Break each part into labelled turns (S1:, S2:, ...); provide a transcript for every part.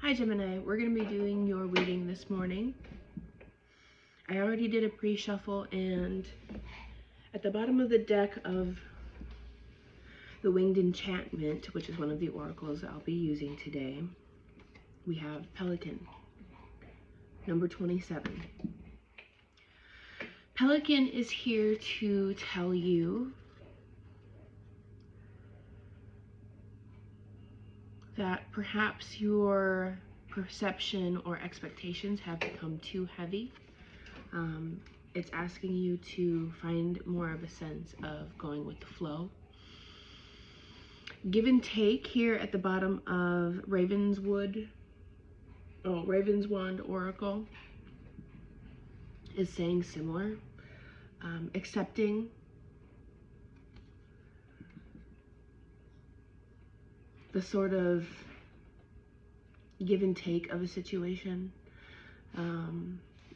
S1: Hi Gemini, we're going to be doing your reading this morning. I already did a pre-shuffle, and at the bottom of the deck of the Winged Enchantment, which is one of the oracles I'll be using today, we have Pelican, number 27. Pelican is here to tell you that perhaps your perception or expectations have become too heavy. It's asking you to find more of a sense of going with the flow. Give and take here at the bottom of Raven's Wand Oracle is saying similar. Accepting the sort of give and take of a situation,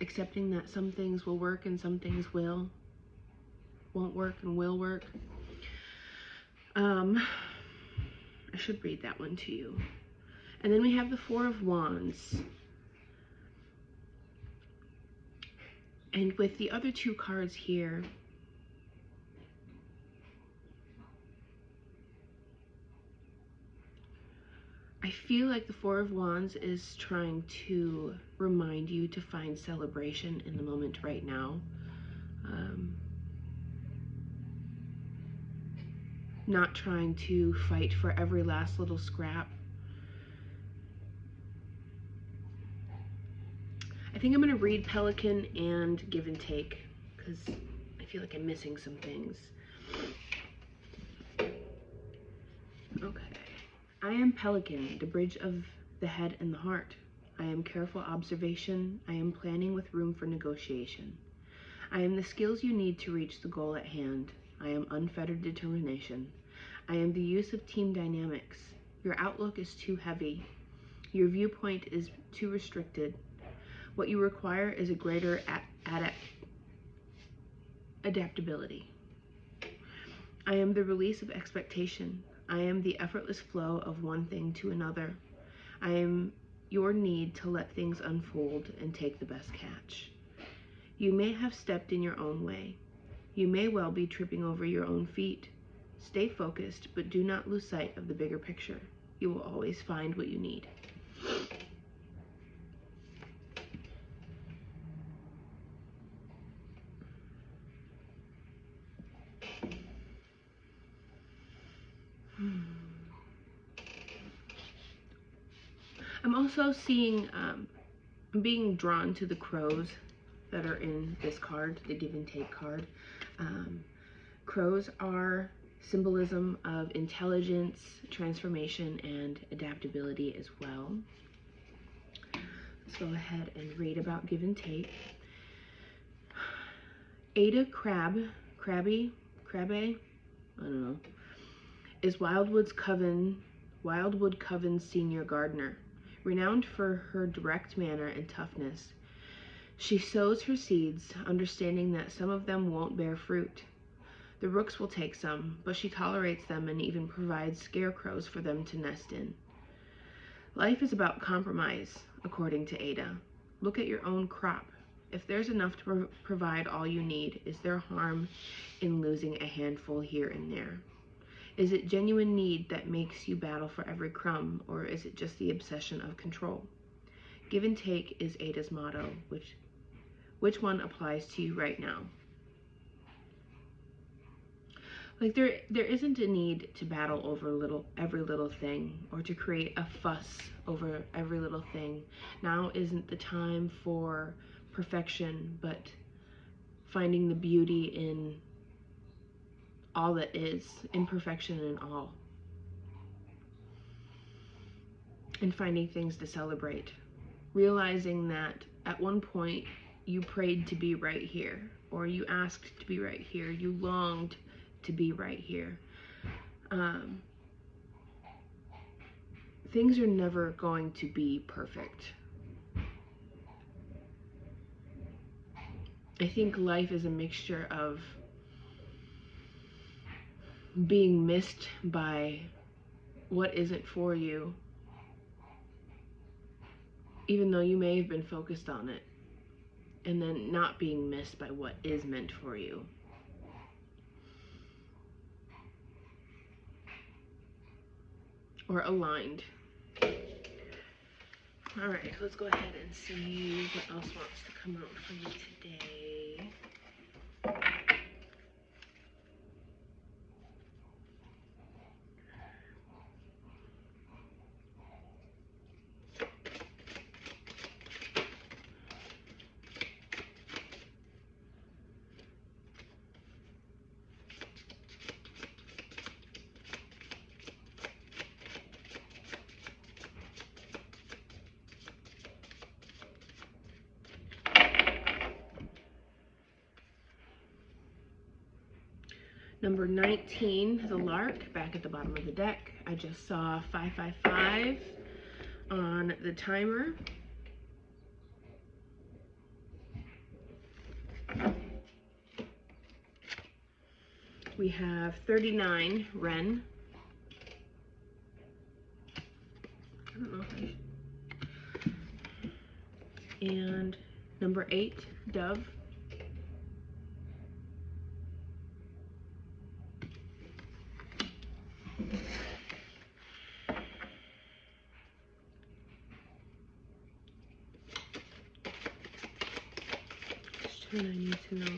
S1: accepting that some things will work and some things won't work and will work. I should read that one to you. And then we have the Four of Wands. And with the other two cards here, I feel like the Four of Wands is trying to remind you to find celebration in the moment right now. Not trying to fight for every last little scrap. I think I'm going to read Pelican and Give and Take because I feel like I'm missing some things. Okay. I am Pelican, the bridge of the head and the heart. I am careful observation. I am planning with room for negotiation. I am the skills you need to reach the goal at hand. I am unfettered determination. I am the use of team dynamics. Your outlook is too heavy. Your viewpoint is too restricted. What you require is a greater adaptability. I am the release of expectation. I am the effortless flow of one thing to another. I am your need to let things unfold and take the best catch. You may have stepped in your own way. You may well be tripping over your own feet. Stay focused, but do not lose sight of the bigger picture. You will always find what you need. I'm also seeing, I'm being drawn to the crows that are in this card, the Give and Take card. Crows are symbolism of intelligence, transformation, and adaptability as well. Let's go ahead and read about Give and Take. Ada Crabbe, I don't know, is Wildwood Coven's senior gardener. Renowned for her direct manner and toughness, she sows her seeds, understanding that some of them won't bear fruit. The rooks will take some, but she tolerates them and even provides scarecrows for them to nest in. Life is about compromise, according to Ada. Look at your own crop. If there's enough to provide all you need, is there harm in losing a handful here and there? Is it genuine need that makes you battle for every crumb, or is it just the obsession of control? Give and take is Ada's motto. Which one applies to you right now? Like there isn't a need to battle over every little thing, or to create a fuss over every little thing. Now isn't the time for perfection, but finding the beauty in all that is, imperfection in all. And finding things to celebrate. Realizing that at one point you prayed to be right here, or you asked to be right here, you longed to be right here. Things are never going to be perfect. I think life is a mixture of being missed by what isn't for you even though you may have been focused on it, and then not being missed by what is meant for you. Or aligned. All right, let's go ahead and see what else wants to come out for you today. Number 19, the lark, back at the bottom of the deck. I just saw 555 on the timer. We have 39, wren. I don't know if I should. And number 8, dove. Which one I need to know?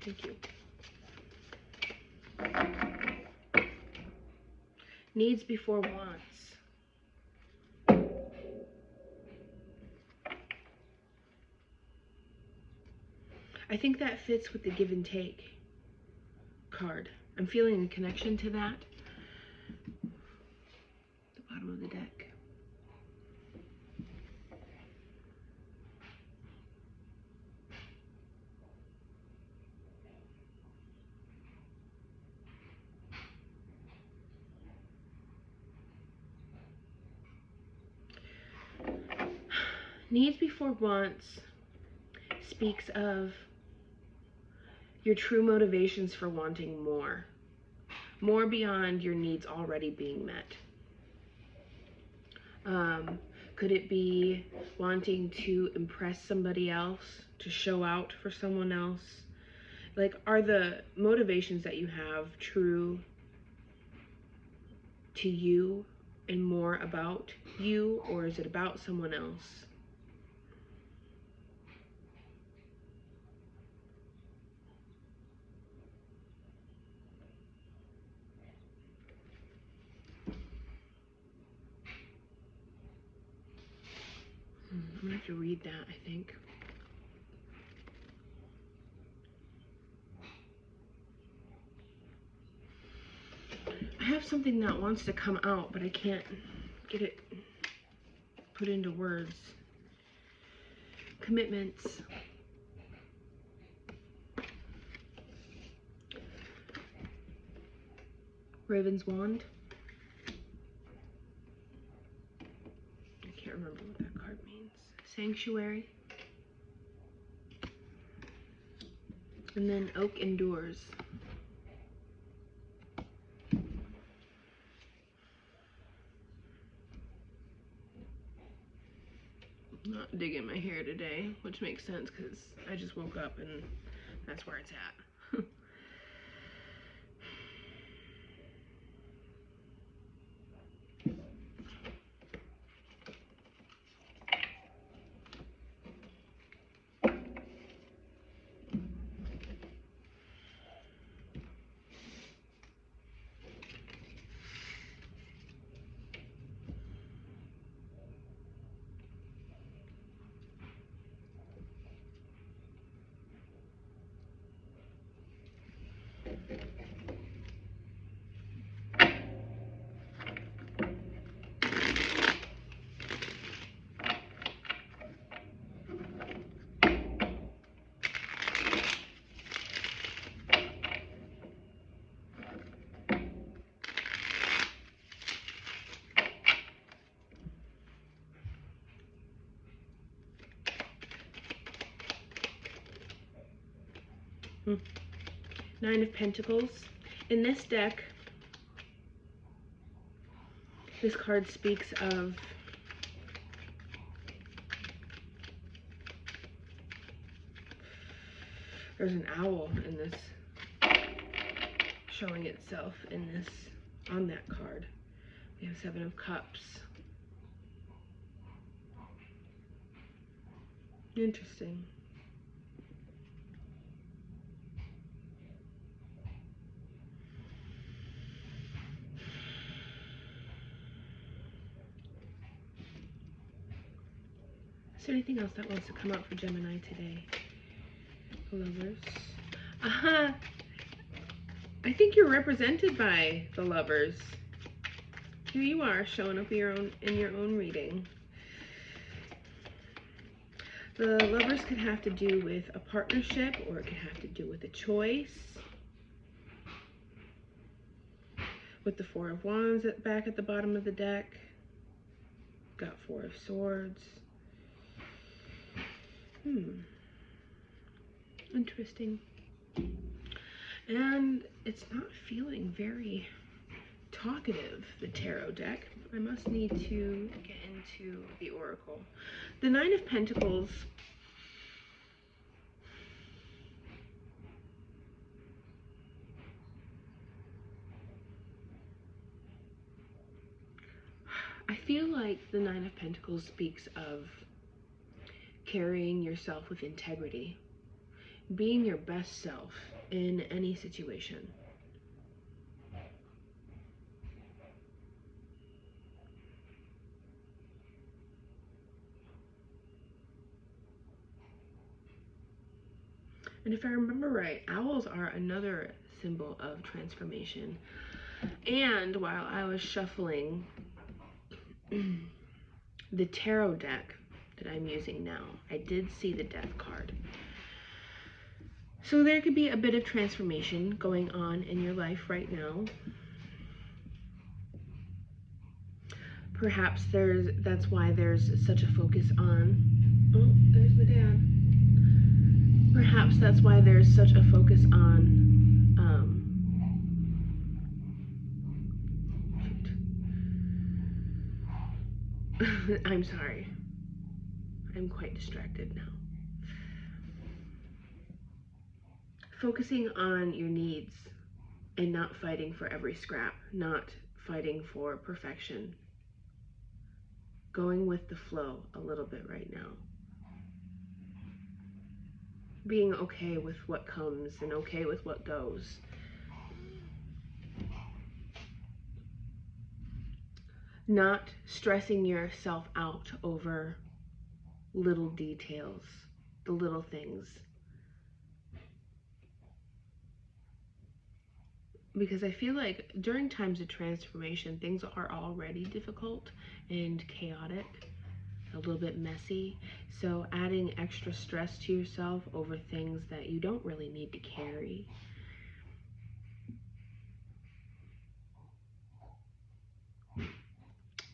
S1: Thank you. Needs before wants. I think that fits with the give and take card. I'm feeling a connection to that. The bottom of the deck. Needs before wants speaks of your true motivations for wanting more. More beyond your needs already being met. Could it be wanting to impress somebody else, to show out for someone else? Like, are the motivations that you have true to you and more about you, or is it about someone else? I'm gonna have to read that, I think. I have something that wants to come out, but I can't get it put into words. Commitments. Raven's Wand. I can't remember what that card means. Sanctuary. And then Oak Endures. Not digging my hair today, which makes sense because I just woke up and that's where it's at. Nine of Pentacles. In this deck, this card speaks of there's an owl in this, showing itself in this, on that card. We have Seven of Cups. Interesting. Is there anything else that wants to come up for Gemini today? Lovers. I think you're represented by the Lovers. Here you are, showing up in your own reading. The Lovers could have to do with a partnership, or it could have to do with a choice. With the Four of Wands back at the bottom of the deck. Got Four of Swords. Interesting. And it's not feeling very talkative, the tarot deck. I must need to get into the oracle. The Nine of Pentacles. I feel like the Nine of Pentacles speaks of carrying yourself with integrity, being your best self in any situation. And if I remember right, owls are another symbol of transformation. And while I was shuffling the tarot deck that I'm using now, I did see the Death card. So there could be a bit of transformation going on in your life right now. Perhaps that's why there's such a focus on, oh, there's my dad. Perhaps that's why there's such a focus on I'm sorry. I'm quite distracted now. Focusing on your needs and not fighting for every scrap, not fighting for perfection. Going with the flow a little bit right now. Being okay with what comes and okay with what goes. Not stressing yourself out over little details, the little things. Because I feel like during times of transformation, things are already difficult and chaotic, a little bit messy. So adding extra stress to yourself over things that you don't really need to carry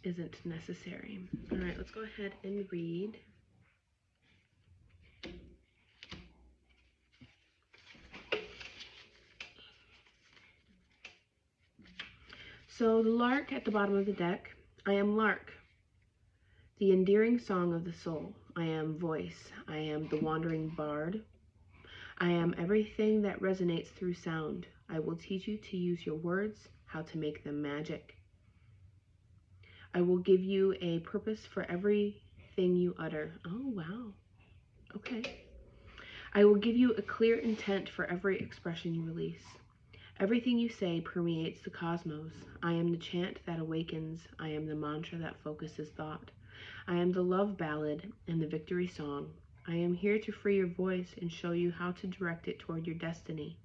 S1: isn't necessary. All right, let's go ahead and read. So the lark at the bottom of the deck. I am lark, the endearing song of the soul. I am voice. I am the wandering bard. I am everything that resonates through sound. I will teach you to use your words, how to make them magic. I will give you a purpose for everything you utter. Oh, wow. Okay. I will give you a clear intent for every expression you release. Everything you say permeates the cosmos. I am the chant that awakens. I am the mantra that focuses thought. I am the love ballad and the victory song. I am here to free your voice and show you how to direct it toward your destiny.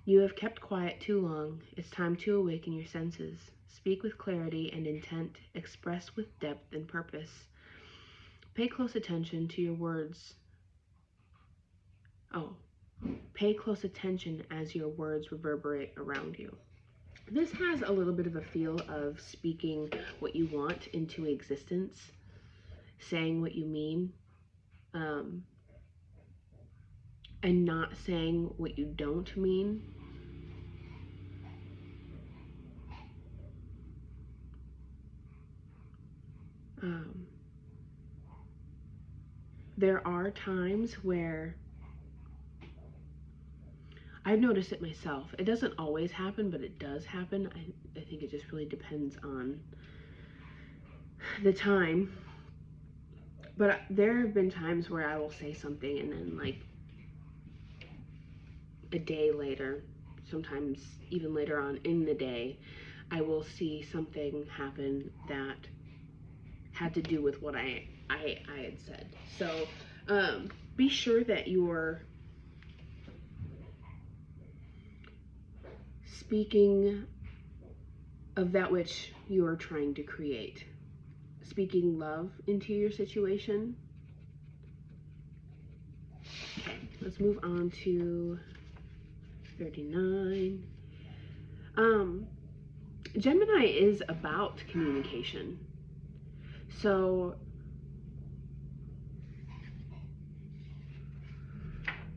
S1: You have kept quiet too long. It's time to awaken your senses. Speak with clarity and intent. Express with depth and purpose. Pay close attention to your words. Pay close attention as your words reverberate around you. This has a little bit of a feel of speaking what you want into existence, saying what you mean. and not saying what you don't mean. There are times where I've noticed it myself. It doesn't always happen, but it does happen. I think it just really depends on the time. But there have been times where I will say something and then like a day later, sometimes even later on in the day, I will see something happen that had to do with what I had said. So be sure that you're speaking of that which you are trying to create. Speaking love into your situation. Okay, let's move on to 39. Gemini is about communication. So,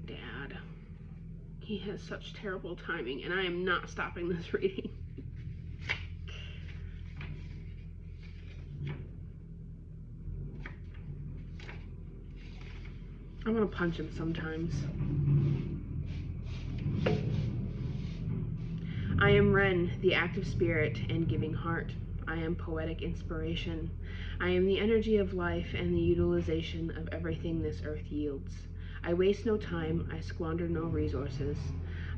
S1: Dad, he has such terrible timing, and I am not stopping this reading. I'm gonna punch him sometimes. I am Ren, the active spirit and giving heart. I am poetic inspiration. I am the energy of life and the utilization of everything this earth yields. I waste no time, I squander no resources.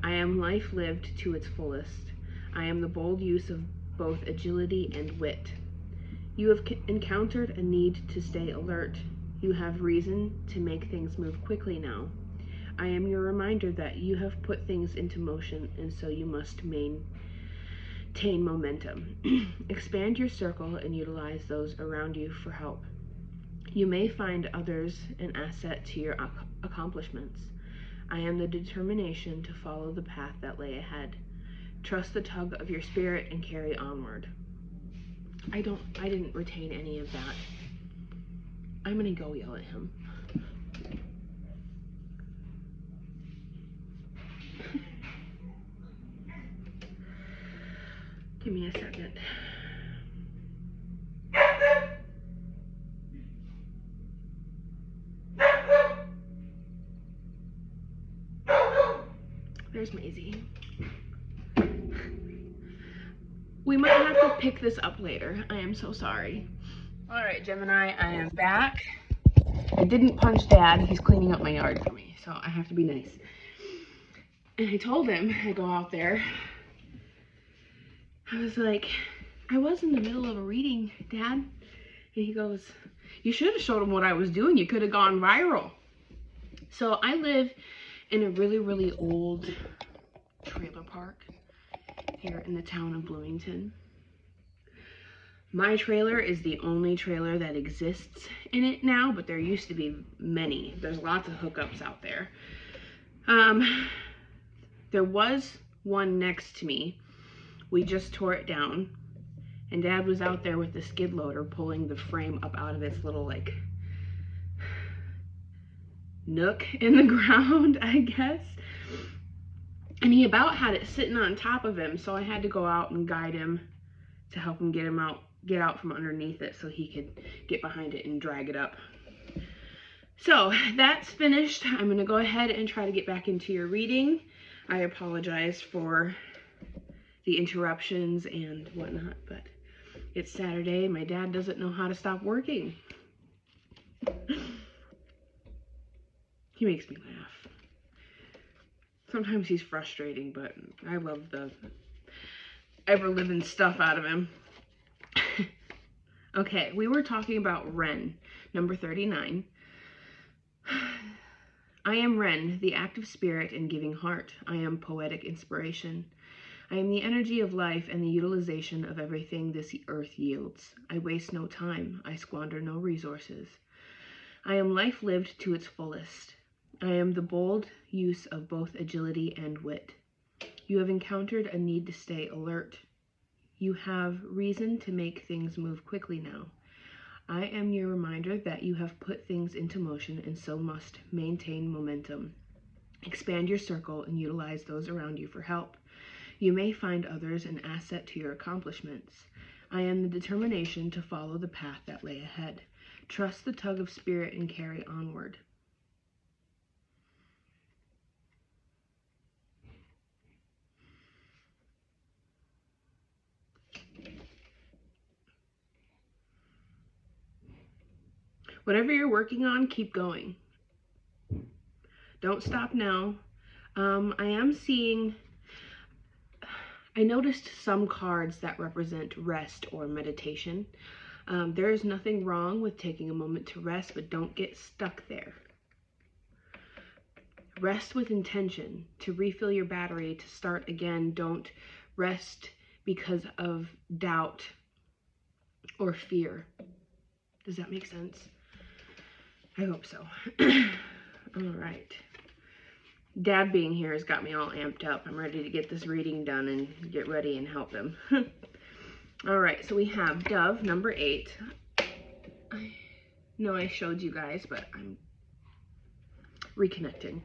S1: I am life lived to its fullest. I am the bold use of both agility and wit. You have encountered a need to stay alert. You have reason to make things move quickly now. I am your reminder that you have put things into motion, and so you must maintain momentum. Expand your circle and utilize those around you for help. You may find others an asset to your accomplishments. I am the determination to follow the path that lay ahead. Trust the tug of your spirit and carry onward. I didn't retain any of that. I'm gonna go yell at him. Give me a second. There's Maisie. We might have to pick this up later. I am so sorry. All right, Gemini, I am back. I didn't punch Dad. He's cleaning up my yard for me, so I have to be nice. And I told him I go out there. I was like, I was in the middle of a reading, Dad. And he goes, you should have showed him what I was doing. You could have gone viral. So I live in a really, really old trailer park here in the town of Bloomington. My trailer is the only trailer that exists in it now, but there used to be many. There's lots of hookups out there. There was one next to me. We just tore it down, and Dad was out there with the skid loader pulling the frame up out of its little like nook in the ground, I guess. And he about had it sitting on top of him, so I had to go out and guide him to help him get out from underneath it so he could get behind it and drag it up. So that's finished. I'm gonna go ahead and try to get back into your reading. I apologize for the interruptions and whatnot, but it's Saturday. My dad doesn't know how to stop working. He makes me laugh. Sometimes he's frustrating, but I love the ever-living stuff out of him. Okay, we were talking about Ren, number 39. I am Ren, the active spirit and giving heart. I am poetic inspiration. I am the energy of life and the utilization of everything this earth yields. I waste no time. I squander no resources. I am life lived to its fullest. I am the bold use of both agility and wit. You have encountered a need to stay alert. You have reason to make things move quickly now. I am your reminder that you have put things into motion and so must maintain momentum. Expand your circle and utilize those around you for help. You may find others an asset to your accomplishments. I am the determination to follow the path that lay ahead. Trust the tug of spirit and carry onward. Whatever you're working on, keep going. Don't stop now. I noticed some cards that represent rest or meditation. There is nothing wrong with taking a moment to rest, but don't get stuck there. Rest with intention to refill your battery, to start again. Don't rest because of doubt or fear. Does that make sense? I hope so. All right. Dad being here has got me all amped up. I'm ready to get this reading done and get ready and help him. All right, so we have Dove, number 8. I know I showed you guys, but I'm reconnecting.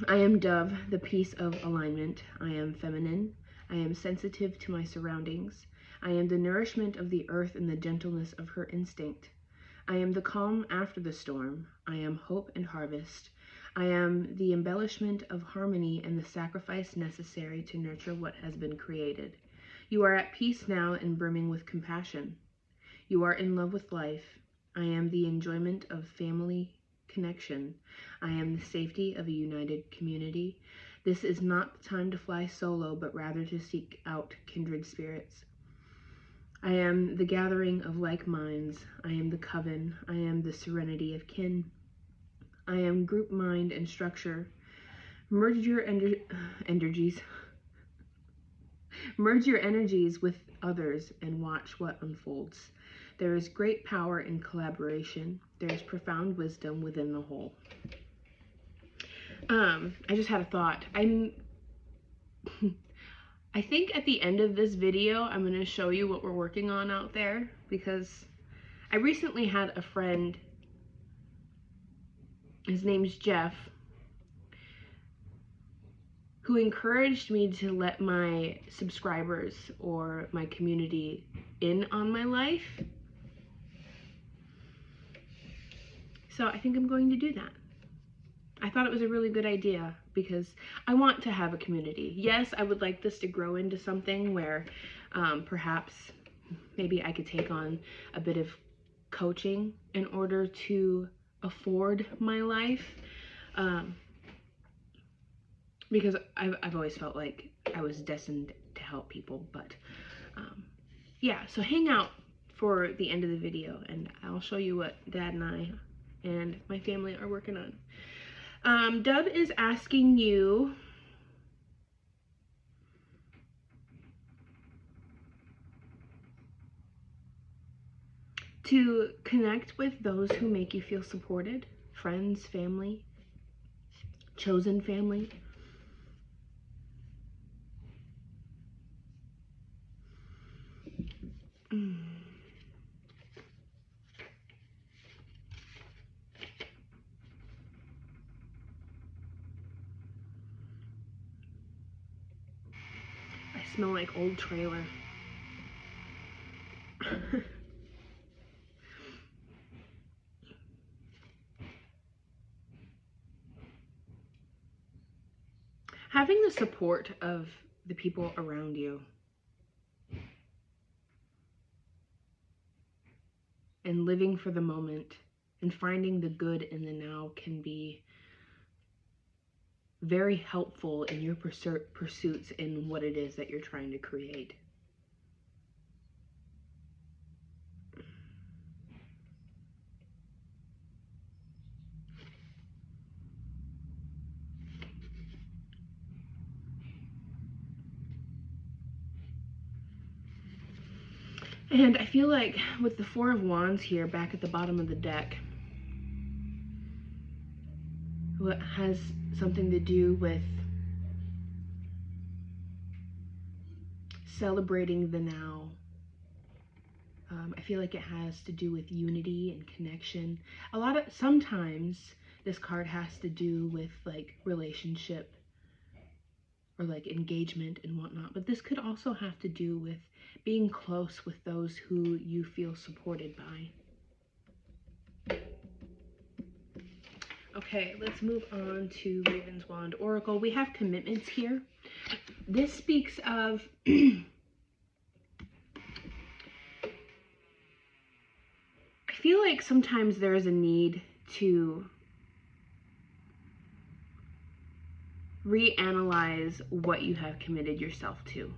S1: I am Dove, the piece of alignment. I am feminine. I am sensitive to my surroundings. I am the nourishment of the earth and the gentleness of her instinct. I am the calm after the storm. I am hope and harvest. I am the embellishment of harmony and the sacrifice necessary to nurture what has been created. You are at peace now and brimming with compassion. You are in love with life. I am the enjoyment of family connection. I am the safety of a united community. This is not the time to fly solo, but rather to seek out kindred spirits. I am the gathering of like minds. I am the coven. I am the serenity of kin. I am group mind and structure. Merge your energies. Merge your energies with others and watch what unfolds. There is great power in collaboration. There is profound wisdom within the whole. I just had a thought. I think at the end of this video, I'm going to show you what we're working on out there, because I recently had a friend, his name's Jeff, who encouraged me to let my subscribers or my community in on my life. So I think I'm going to do that. I thought it was a really good idea because I want to have a community. Yes, I would like this to grow into something where perhaps maybe I could take on a bit of coaching in order to afford my life. Because I've always felt like I was destined to help people. But yeah, so hang out for the end of the video and I'll show you what Dad and I and my family are working on. Dove is asking you to connect with those who make you feel supported, friends, family, chosen family. I smell like old trailer. Having the support of the people around you and living for the moment and finding the good in the now can be very helpful in your pursuits in what it is that you're trying to create. And I feel like with the Four of Wands here back at the bottom of the deck, what has something to do with celebrating the now. I feel like it has to do with unity and connection. Sometimes This card has to do with like relationship or like engagement and whatnot, but this could also have to do with being close with those who you feel supported by. Okay, let's move on to Raven's Wand Oracle. We have commitments here. This speaks of I feel like sometimes there is a need to reanalyze what you have committed yourself to.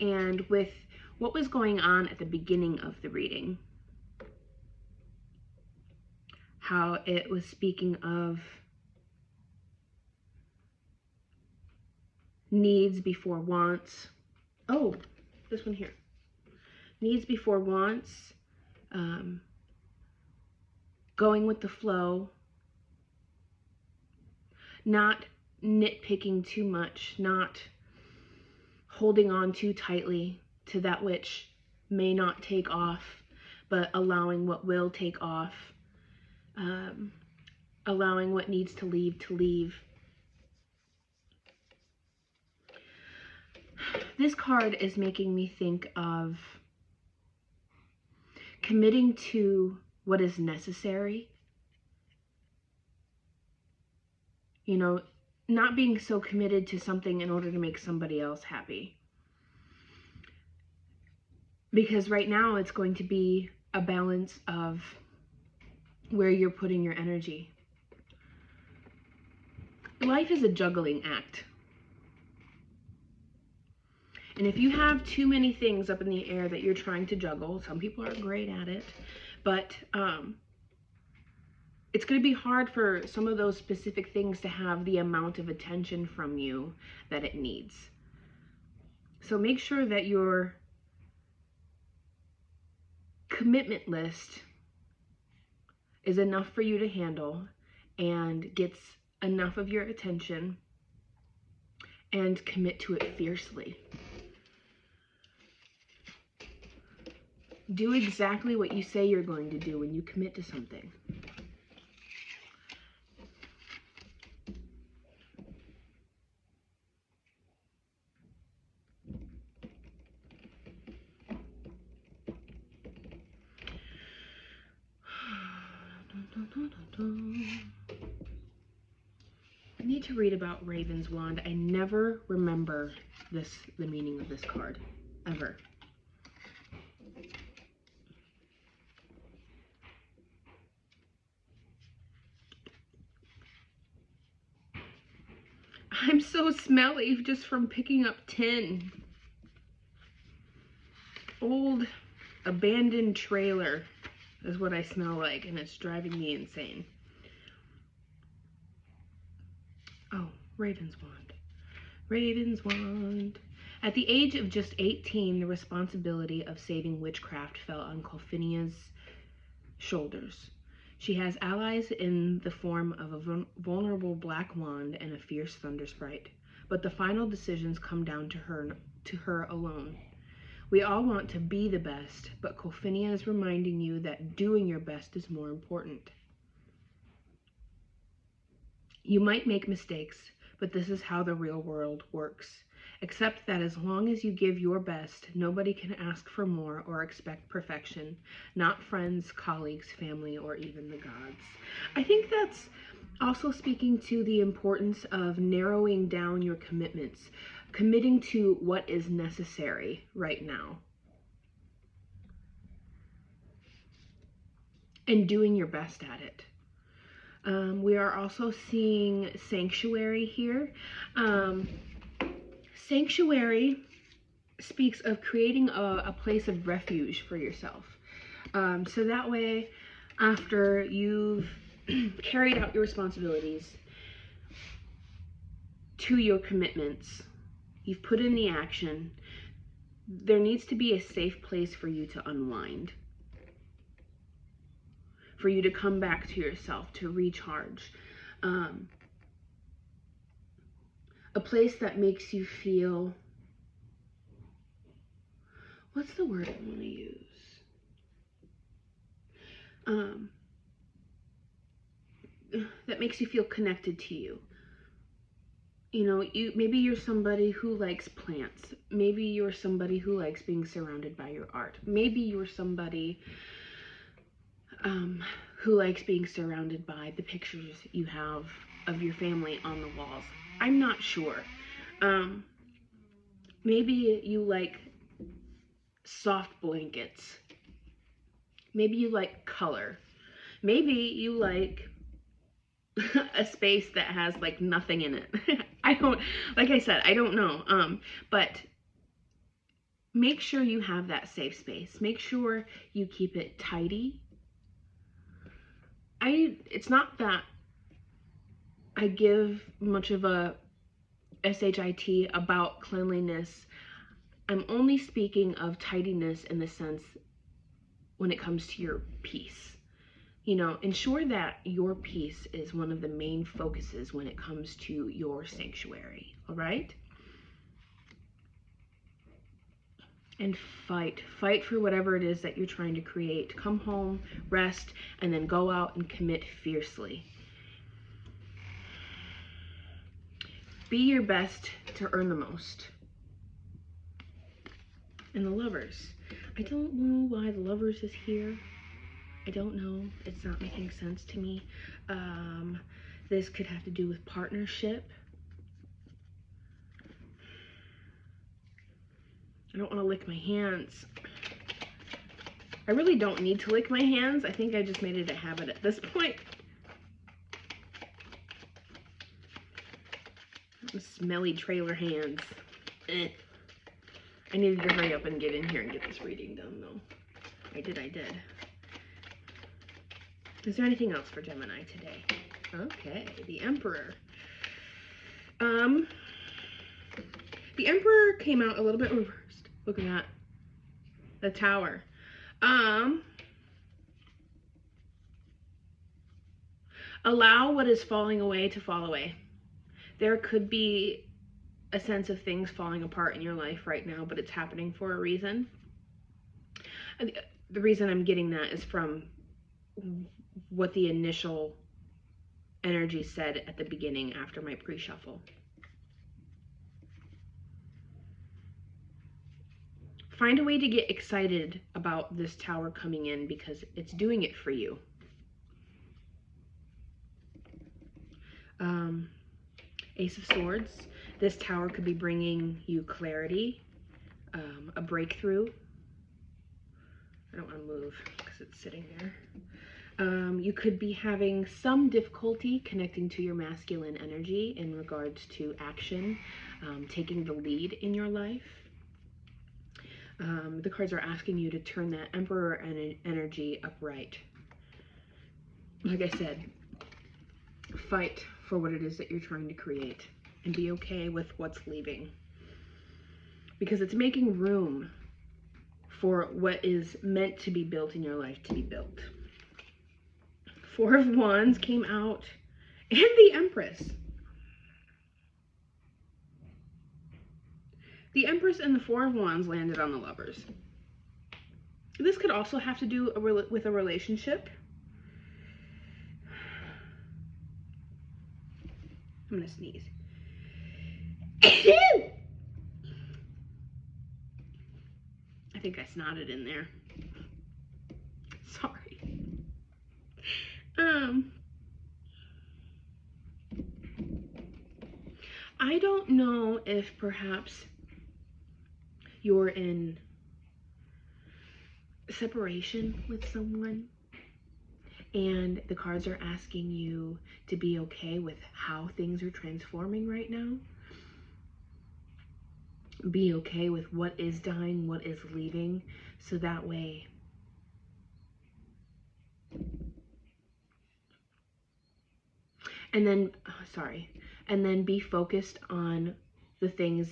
S1: And with what was going on at the beginning of the reading, how it was speaking of needs before wants. Oh, this one here. Needs before wants, going with the flow, not nitpicking too much, not holding on too tightly to that which may not take off, but allowing what will take off, allowing what needs to leave to leave. This card is making me think of committing to what is necessary. You know, not being so committed to something in order to make somebody else happy. Because right now it's going to be a balance of where you're putting your energy. Life is a juggling act. And if you have too many things up in the air that you're trying to juggle, some people are great at it, but it's going to be hard for some of those specific things to have the amount of attention from you that it needs. So make sure that your commitment list is enough for you to handle and gets enough of your attention, and commit to it fiercely. Do exactly what you say you're going to do when you commit to something. I need to read about Raven's Wand. I never remember the meaning of this card, ever. I'm so smelly just from picking up tin. Old abandoned trailer is what I smell like, and it's driving me insane. Oh, Raven's Wand. Raven's Wand. At the age of just 18, the responsibility of saving witchcraft fell on Colfinia's shoulders. She has allies in the form of a vulnerable black wand and a fierce thunder sprite, but the final decisions come down to her alone. We all want to be the best, but Colfinia is reminding you that doing your best is more important. You might make mistakes, but this is how the real world works. Accept that as long as you give your best, nobody can ask for more or expect perfection. Not friends, colleagues, family, or even the gods. I think that's also speaking to the importance of narrowing down your commitments, committing to what is necessary right now, and doing your best at it. We are also seeing Sanctuary here. Sanctuary speaks of creating a place of refuge for yourself. So that way, after you've carried out your responsibilities to your commitments, you've put in the action, there needs to be a safe place for you to unwind, for you to come back to yourself, to recharge. A place that makes you feel, what's the word I want to use? that makes you feel connected to you. You know, maybe you're somebody who likes plants. Maybe you're somebody who likes being surrounded by your art. Maybe you're somebody who likes being surrounded by the pictures you have of your family on the walls. I'm not sure. Maybe you like soft blankets. Maybe you like color. Maybe you like a space that has like nothing in it. Like I said, I don't know. But make sure you have that safe space. Make sure you keep it tidy. It's not that I give much of a SHIT about cleanliness. I'm only speaking of tidiness in the sense when it comes to your peace. You know, ensure that your peace is one of the main focuses when it comes to your sanctuary, all right? And fight for whatever it is that you're trying to create. Come home, rest, and then go out and commit fiercely. Be your best to earn the most. And the Lovers. I don't know why the Lovers is here. I don't know. It's not making sense to me. This could have to do with partnership. I don't want to lick my hands. I really don't need to lick my hands. I think I just made it a habit at this point. Smelly trailer hands. I needed to hurry up and get in here and get this reading done, though. I did. Is there anything else for Gemini today? Okay, the Emperor. The Emperor came out a little bit reversed. Look at that. The Tower. Allow what is falling away to fall away. There could be a sense of things falling apart in your life right now, but it's happening for a reason. The reason I'm getting that is from what the initial energy said at the beginning after my pre-shuffle. Find a way to get excited about this Tower coming in because it's doing it for you. Ace of Swords. This Tower could be bringing you clarity, a breakthrough. I don't want to move because it's sitting there. You could be having some difficulty connecting to your masculine energy in regards to action, taking the lead in your life. The cards are asking you to turn that Emperor energy upright. Like I said, fight for what it is that you're trying to create and be okay with what's leaving. Because it's making room for what is meant to be built in your life to be built. Four of Wands came out, and the Empress. The Empress and the Four of Wands landed on the Lovers. This could also have to do with a relationship. I'm gonna sneeze. I think I snotted in there. Sorry. I don't know if perhaps you're in separation with someone and the cards are asking you to be okay with how things are transforming right now. Be okay with what is dying, what is leaving, so that way and then be focused on the things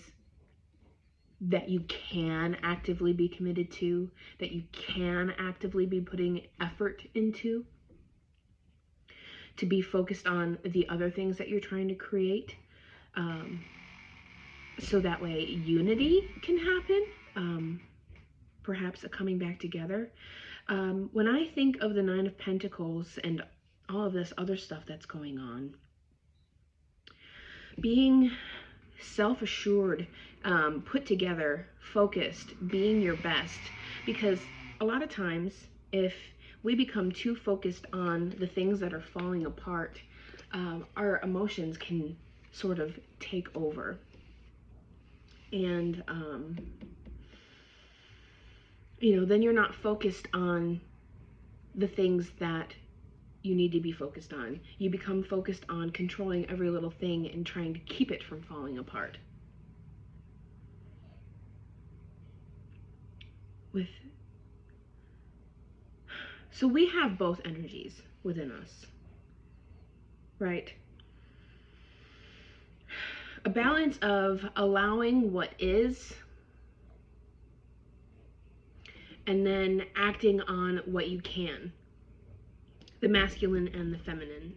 S1: that you can actively be committed to, that you can actively be putting effort into, to be focused on the other things that you're trying to create, so that way unity can happen, perhaps a coming back together. When I think of the Nine of Pentacles and all of this other stuff that's going on. Being self-assured, put together, focused, being your best. Because a lot of times, if we become too focused on the things that are falling apart, our emotions can sort of take over. And, then you're not focused on the things that you need to be focused on. You become focused on controlling every little thing and trying to keep it from falling apart. So we have both energies within us, right? A balance of allowing what is and then acting on what you can. The masculine and the feminine.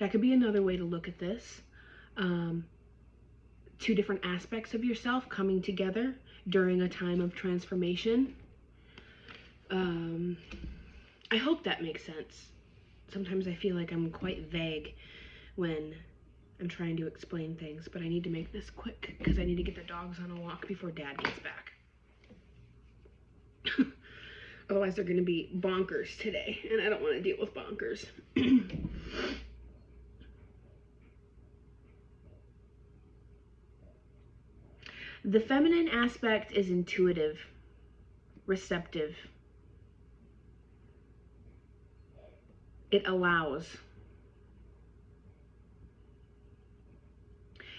S1: That could be another way to look at this. Two different aspects of yourself coming together during a time of transformation. I hope that makes sense. Sometimes I feel like I'm quite vague when I'm trying to explain things, but I need to make this quick because I need to get the dogs on a walk before Dad gets back. Otherwise they're going to be bonkers today, and I don't want to deal with bonkers. The feminine aspect is intuitive, receptive. It allows.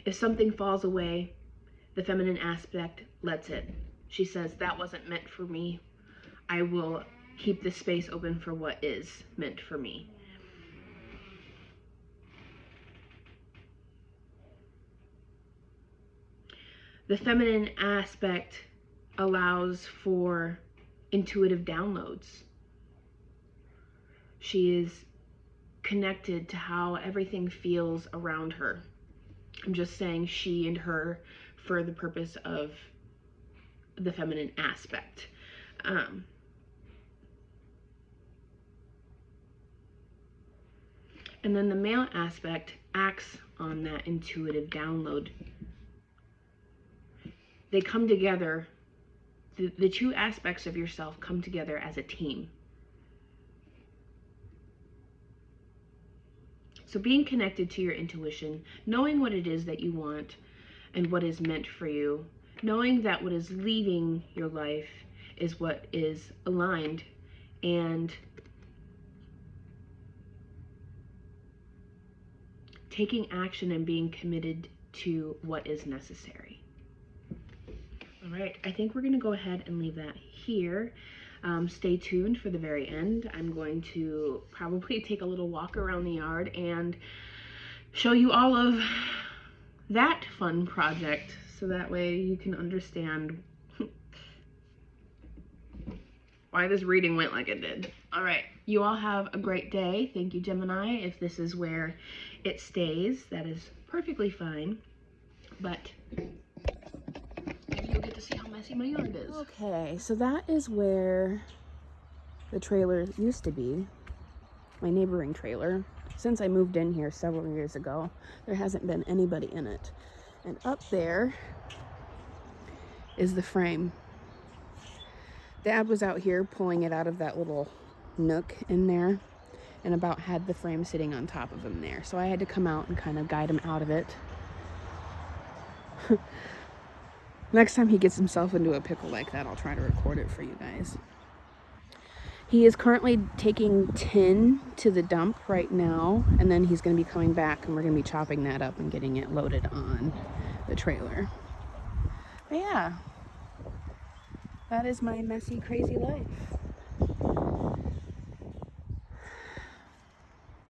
S1: If something falls away, the feminine aspect lets it. She says, that wasn't meant for me. I will keep the space open for what is meant for me. The feminine aspect allows for intuitive downloads. She is connected to how everything feels around her. I'm just saying she and her for the purpose of the feminine aspect. And then the male aspect acts on that intuitive download. They come together, the two aspects of yourself come together as a team. So being connected to your intuition, knowing what it is that you want and what is meant for you, knowing that what is leaving your life is what is aligned, and taking action and being committed to what is necessary. All right, I think we're going to go ahead and leave that here. Stay tuned for the very end. I'm going to probably take a little walk around the yard and show you all of that fun project, so that way you can understand why this reading went like it did. All right, you all have a great day. Thank you, Gemini. If this is where it stays, that is perfectly fine, but maybe you'll get to see how messy my yard is. Okay, so that is where the trailer used to be, my neighboring trailer. Since I moved in here several years ago, there hasn't been anybody in it. And up there is the frame. Dad was out here pulling it out of that little nook in there and about had the frame sitting on top of him there. So I had to come out and kind of guide him out of it. Next time he gets himself into a pickle like that, I'll try to record it for you guys. He is currently taking tin to the dump right now, and then he's going to be coming back and we're going to be chopping that up and getting it loaded on the trailer. But yeah, that is my messy, crazy life.